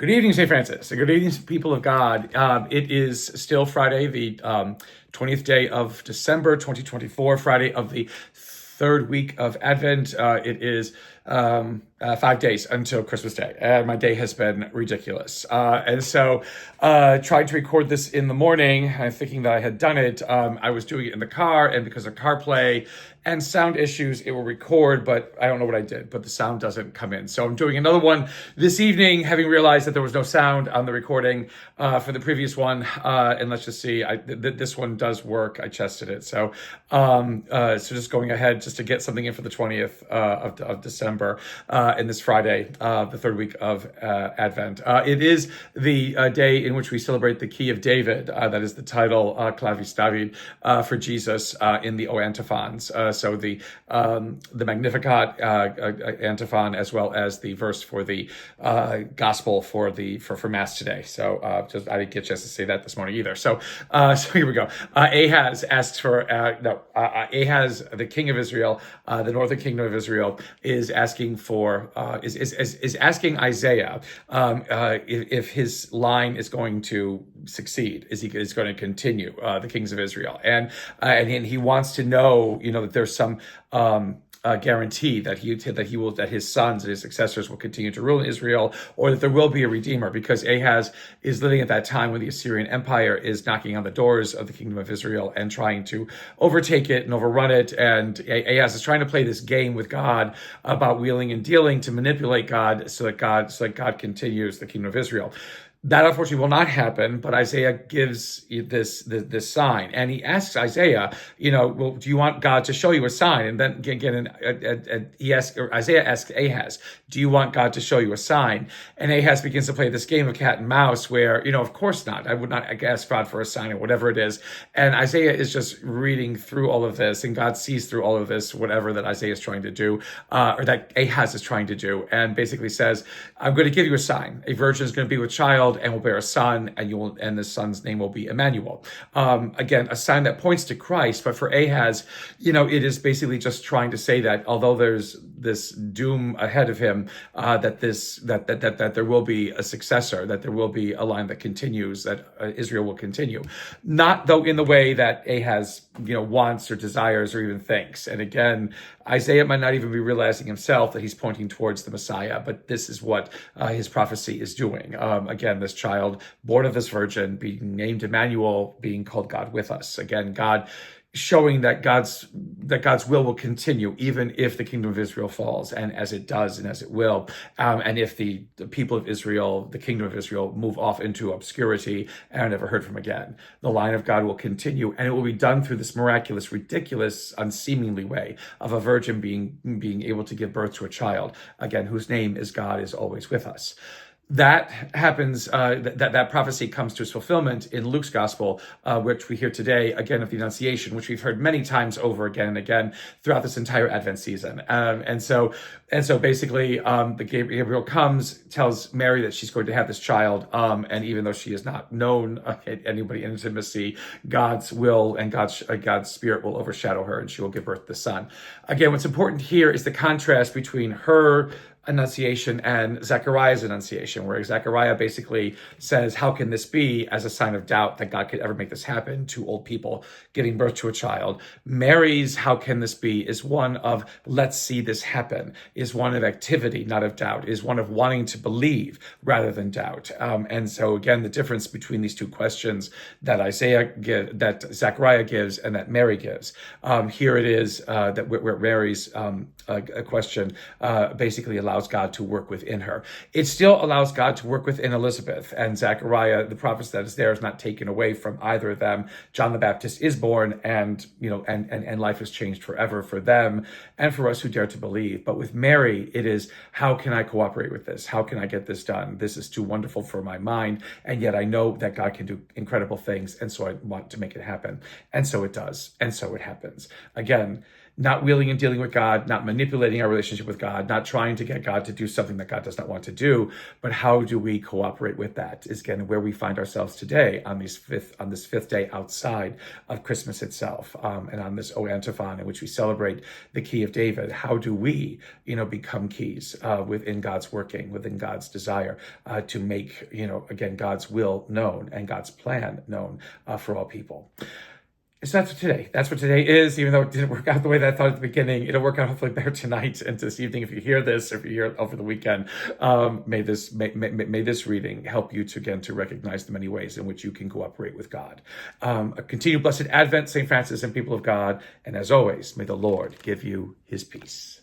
Good evening, St. Francis. Good evening, people of God. It is still Friday, the 20th day of December, 2024, Friday of the third week of Advent. It is 5 days until Christmas Day, and my day has been ridiculous. And so, trying to record this in the morning, thinking that I had done it, I was doing it in the car, and because of CarPlay and sound issues, it will record, but I don't know what I did, but the sound doesn't come in. So I'm doing another one this evening, having realized that there was no sound on the recording for the previous one. And let's just see, this one does work. I tested it. So just going ahead just to get something in for the 20th of December in this Friday, the third week of Advent. It is the day in which we celebrate the Key of David. That is the title, Clavis David, for Jesus in the O antiphons. So the Magnificat antiphon, as well as the verse for the gospel for Mass today. So I didn't get a chance to say that this morning either. So here we go. Ahaz asks for Ahaz, the king of Israel, the northern kingdom of Israel, is asking for is asking Isaiah if his line is going to succeed, is going to continue, the kings of Israel, and he wants to know, that there's some guarantee that his sons and his successors will continue to rule in Israel, or that there will be a redeemer, because Ahaz is living at that time when the Assyrian Empire is knocking on the doors of the kingdom of Israel and trying to overtake it and overrun it. And Ahaz is trying to play this game with God about wheeling and dealing to manipulate God so that God continues the kingdom of Israel. That unfortunately will not happen, but Isaiah gives this sign, and he asks Isaiah, well, do you want God to show you a sign? And then again, Isaiah asks Ahaz, do you want God to show you a sign? And Ahaz begins to play this game of cat and mouse, where of course not. I would not ask God for a sign or whatever it is. And Isaiah is just reading through all of this, and God sees through all of this, whatever that Isaiah is trying to do, or that Ahaz is trying to do, and basically says, I'm going to give you a sign. A virgin is going to be with child and will bear a son, and the son's name will be Emmanuel. Again, a sign that points to Christ, but for Ahaz, it is basically just trying to say that although there's this doom ahead of him, that there will be a successor, that there will be a line that continues, that Israel will continue. Not though in the way that Ahaz, wants or desires or even thinks. And again, Isaiah might not even be realizing himself that he's pointing towards the Messiah, but this is what his prophecy is doing. Again, this child born of this virgin, being named Emmanuel, being called God with us. Again, God showing that God's will continue, even if the kingdom of Israel falls, and as it does, and as it will, and if the people of Israel, the kingdom of Israel, move off into obscurity and are never heard from again. The line of God will continue, and it will be done through this miraculous, ridiculous, unseemingly way of a virgin being able to give birth to a child, again, whose name is God is always with us. That happens, that prophecy comes to its fulfillment in Luke's gospel, which we hear today, again, of the Annunciation, which we've heard many times over again and again throughout this entire Advent season. And so basically, the Gabriel comes, tells Mary that she's going to have this child, and even though she is not known anybody in intimacy, God's will and God's spirit will overshadow her, and she will give birth to the son. Again, what's important here is the contrast between her Annunciation and Zechariah's Annunciation, where Zechariah basically says, how can this be, as a sign of doubt that God could ever make this happen, to old people giving birth to a child. Mary's how can this be is one of let's see this happen, is one of activity, not of doubt, is one of wanting to believe rather than doubt. And so again, the difference between these two questions that that Zechariah gives and that Mary gives. Here it is that where Mary's a question basically allows God to work within her. It still allows God to work within Elizabeth, and Zechariah, the prophet that is there, is not taken away from either of them. John the Baptist is born, and life is changed forever for them and for us who dare to believe. But with Mary, it is, how can I cooperate with this? How can I get this done? This is too wonderful for my mind, and yet I know that God can do incredible things, and so I want to make it happen. And so it does, and so it happens. Again, not wheeling and dealing with God, not manipulating our relationship with God, not trying to get God to do something that God does not want to do, but how do we cooperate with that is again where we find ourselves today on this fifth day outside of Christmas itself, and on this O Antiphon in which we celebrate the key of David. How do we, become keys within God's working, within God's desire to make, again, God's will known and God's plan known for all people. So that's what today. That's what today is, even though it didn't work out the way that I thought at the beginning. It'll work out hopefully better tonight and this evening if you hear this, or if you hear it over the weekend. May this reading help you to recognize the many ways in which you can cooperate with God. A continued blessed Advent, St. Francis and people of God. And as always, may the Lord give you his peace.